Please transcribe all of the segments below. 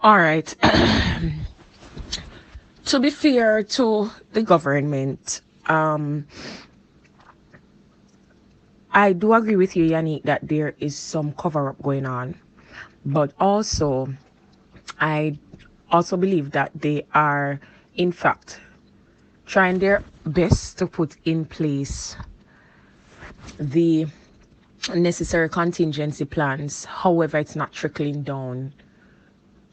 All right. To be fair to the government, I do agree with you, Yannick, that there is some cover up going on. But also, I also believe that they are, in fact, trying their best to put in place the necessary contingency plans. However, it's not trickling down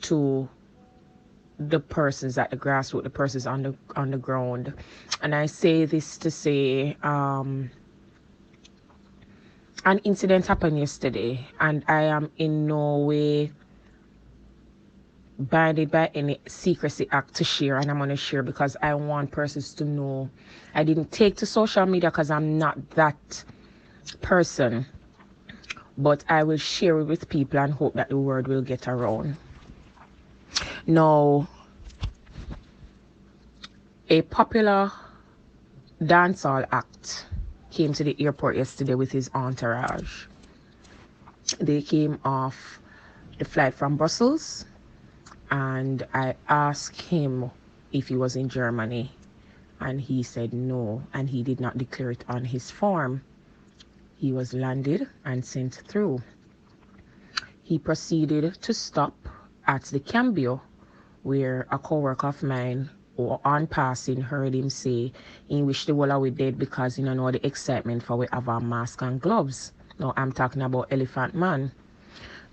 to the persons at the grassroots, the persons on the ground. And I say this to say, an incident happened yesterday, and I am in no way binded by any secrecy act to share, and I'm going to share because I want persons to know. I didn't take to social media because I'm not that person, but I will share it with people and hope that the word will get around. Now, a popular dancehall act came to the airport yesterday with his entourage. They came off the flight from Brussels, and I asked him if he was in Germany, and he said no, and he did not declare it on his form. He was landed and sent through. He proceeded to stop at the Cambio, where a co-worker of mine, or on passing, heard him say he wish the whole we dead because you know the excitement for we have our mask and gloves. Now I'm talking about Elephant Man.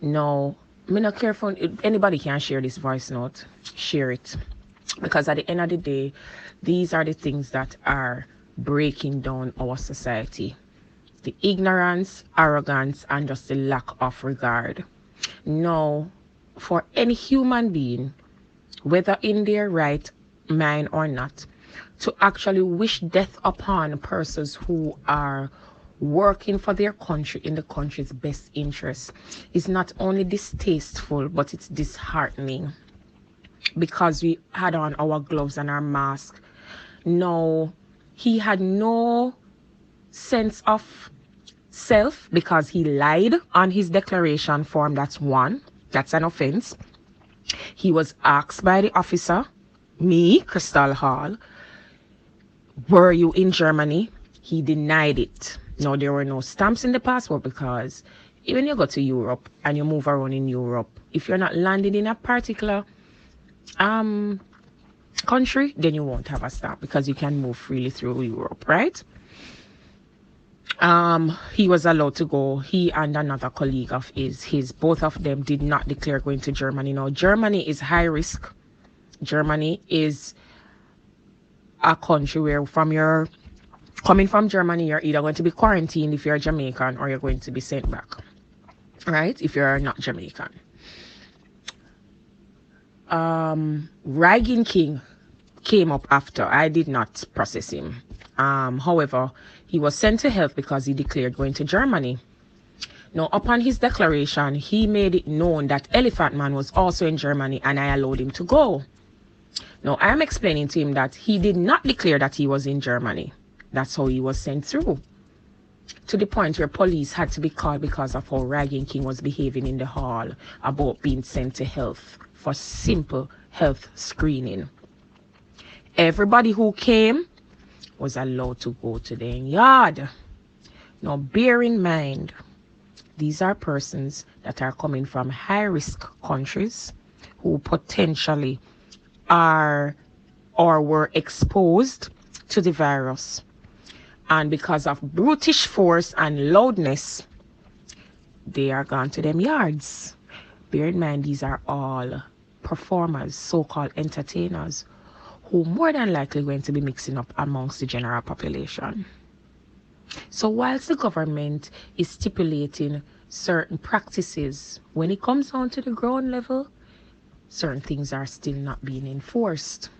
Now, me not careful. Anybody can share this voice note. Share it, because at the end of the day, these are the things that are breaking down our society: the ignorance, arrogance, and just the lack of regard. Now, for any human being, whether in their right mind or not, to actually wish death upon persons who are working for their country in the country's best interest is not only distasteful, but it's disheartening, because we had on our gloves and our mask. No, he had no sense of self because he lied on his declaration form. That's one. That's an offense. He was asked by the officer, me, Crystal Hall, were you in Germany? He denied it. No, there were no stamps in the passport, because when you go to Europe and you move around in Europe, if you're not landed in a particular country, then you won't have a stamp because you can move freely through Europe, right? He was allowed to go. He and another colleague of his both of them did not declare going to Germany. Now, Germany is high risk. Germany is a country where coming from Germany, you're either going to be quarantined if you're Jamaican, or you're going to be sent back, right? If you're not Jamaican. Ragging King came up after. I did not process him. However, he was sent to health because he declared going to Germany. Now, upon his declaration, he made it known that Elephant Man was also in Germany, and I allowed him to go. Now, I am explaining to him that he did not declare that he was in Germany. That's how he was sent through. To the point where police had to be called because of how Ragging King was behaving in the hall about being sent to health for simple health screening. Everybody who came was allowed to go to their yard. Now, bear in mind, these are persons that are coming from high-risk countries who potentially are or were exposed to the virus. And because of brutish force and loudness, they are gone to them yards. Bear in mind, these are all performers, so-called entertainers, who more than likely going to be mixing up amongst the general population. So whilst the government is stipulating certain practices, when it comes down to the ground level, certain things are still not being enforced.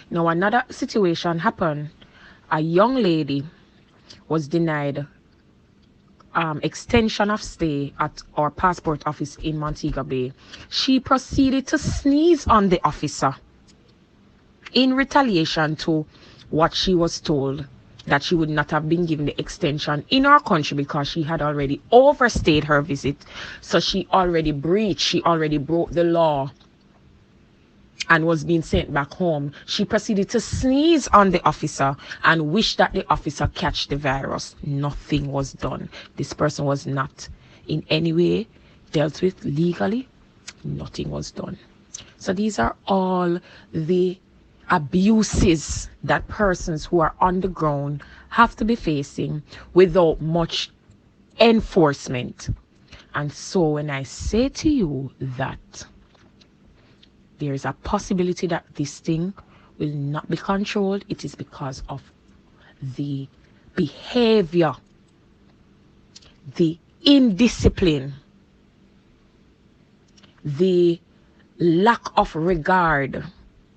Now, another situation happened. A young lady was denied extension of stay at our passport office in Montego Bay. She proceeded to sneeze on the officer in retaliation to what she was told that she would not have been given the extension in our country because she had already overstayed her visit. So she already breached, she already broke the law and was being sent back home. She proceeded to sneeze on the officer and wish that the officer catch the virus. Nothing was done. This person was not in any way dealt with legally. Nothing was done. So these are all the abuses that persons who are on the ground have to be facing without much enforcement. And so when I say to you that there is a possibility that this thing will not be controlled, it is because of the behavior, the indiscipline, the lack of regard,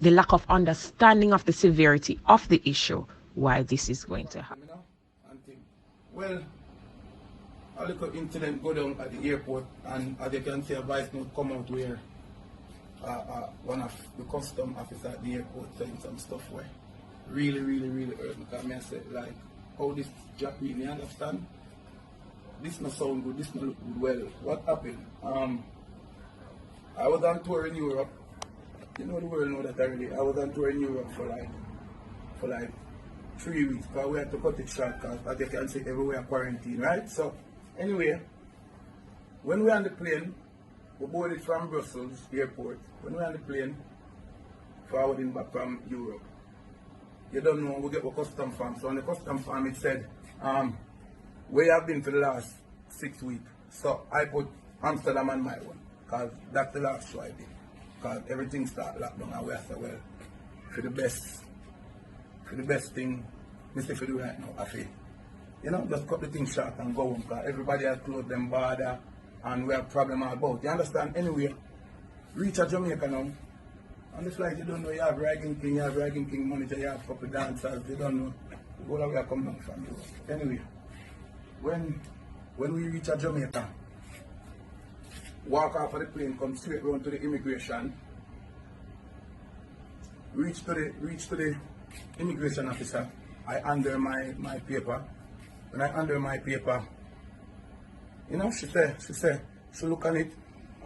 the lack of understanding of the severity of the issue, why this is going to happen. Well, a little incident go down at the airport, and as you can see, a voice note come out where one of the custom officer at the airport saying some stuff where really hurt me, because I said, like, how this Jack me understand? This not sound good, this not look good. Well, what happened? I was on tour in Europe. You know the world know that already. I was on tour in Europe for like 3 weeks, because we had to cut it short because, as you can see, everywhere quarantine, right? So anyway, when we on the plane, we boarded from Brussels airport. When we on the plane, forwarding back from Europe, you don't know, we get a custom form. So on the custom form it said, where you have been for the last 6 weeks. So I put Amsterdam on my one, because that's the last show I did. Because everything started lockdown, and we said, well, for the best thing, Mr. For do right now, I feel. You know, just cut the thing short and go home, because everybody has closed them border and we have problem all about. You understand? Anyway, reach a Jamaica now. On the flight, you don't know, you have Ragging King manager, you have a couple dancers, you don't know. All the way I come down from you. Anyway, when we reach a Jamaica, walk off of the plane, come straight round to the immigration, reach to the immigration officer. I under my paper. When I under my paper, you know, she look on it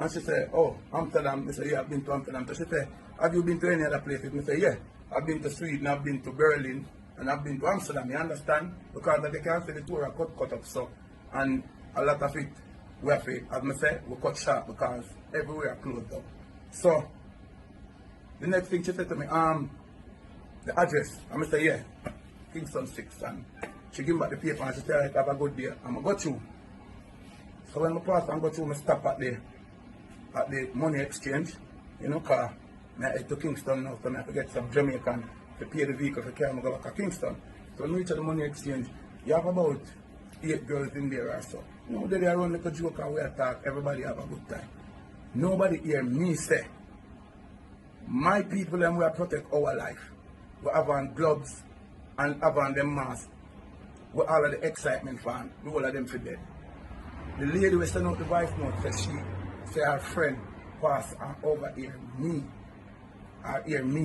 and she said, oh, Amsterdam. I said, yeah, I've been to Amsterdam. So she said, have you been to any other places? I said, yeah, I've been to Sweden, I've been to Berlin, and I've been to Amsterdam. You understand? Because they can't say the tour are cut up, so, and a lot of it, we have to, as I said, we cut short because everywhere closed up. So the next thing she said to me, the address. I'm gonna say, yeah, Kingston 6. And she give me back the paper and she said, right, have a good day. I'm gonna go through. So when I pass and go through, I stop at the money exchange, you know, because I head to Kingston now, so I have to get some Jamaican to pay the vehicle to carry me go back to Kingston. So when we reach the money exchange, you have about 8 girls in there or so. You know, they are run like a joke and we attack, everybody have a good time. Nobody hear me say, my people and we are protect our life. We have on gloves and have on them masks. We all of the excitement fan, we all of them for dead. The lady who sent out the voice note said say her friend passed and over hear me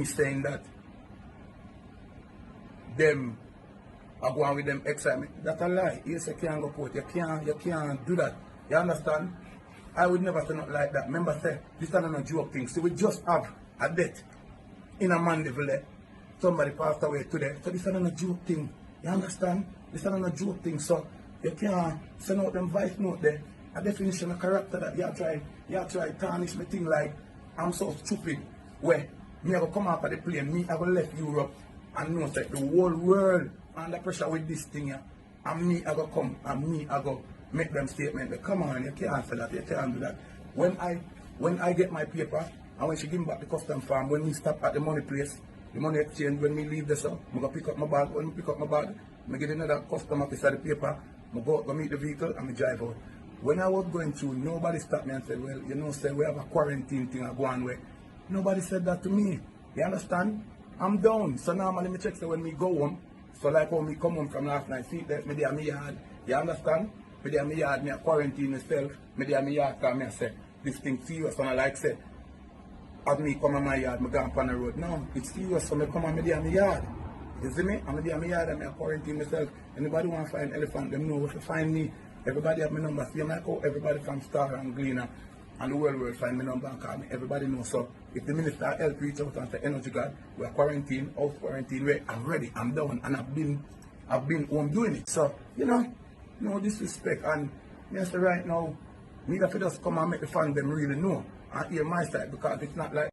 saying that them are going with them excitement. That's a lie. You say can't go court. You can't do that. You understand? I would never say nothing like that. Remember say this is not a joke thing. So we just have a death in a Mandeville. Somebody passed away today. So this is not a joke thing. You understand? This is not a joke thing. So you can't send out them voice note there. A definition of character that you try tarnish me thing like I'm so stupid. Where me I go come out of the plane, me I go left Europe and know that the whole world under pressure with this thing here. And me I go come and me I go make them statement. But come on, you can't say that, you can't do that. When I get my paper and when she give me back the custom form, when we stop at the money place, the money exchange, when we leave this up, I go pick up my bag. When I pick up my bag, I get another custom officer the paper, I go meet the vehicle and I drive out. When I was going through, nobody stopped me and said, well, you know, say we have a quarantine thing I go on with. Nobody said that to me. You understand? I'm down. So normally me check so when me go home, so like when me come home from last night, see that me there me yard. You understand? Me there me yard, me a quarantine myself, me there me yard because me I say this thing serious and I like say as me come on my yard, me go on the road. No, it's serious so me come on me there me yard. You see me? I'm in my yard and I'm quarantine myself. Anybody want to find elephant, them know where to find me. Everybody have my number. See my call, everybody from Star and Gleaner and the world will find my number and call me. Everybody knows. So if the minister of health reach out and say, Energy God, we're quarantined, house quarantine, where I'm ready, I'm done, and I've been home doing it. So, you know, no disrespect. And yes, right now, me have to just come and make the fans them really know and hear my side, because it's not like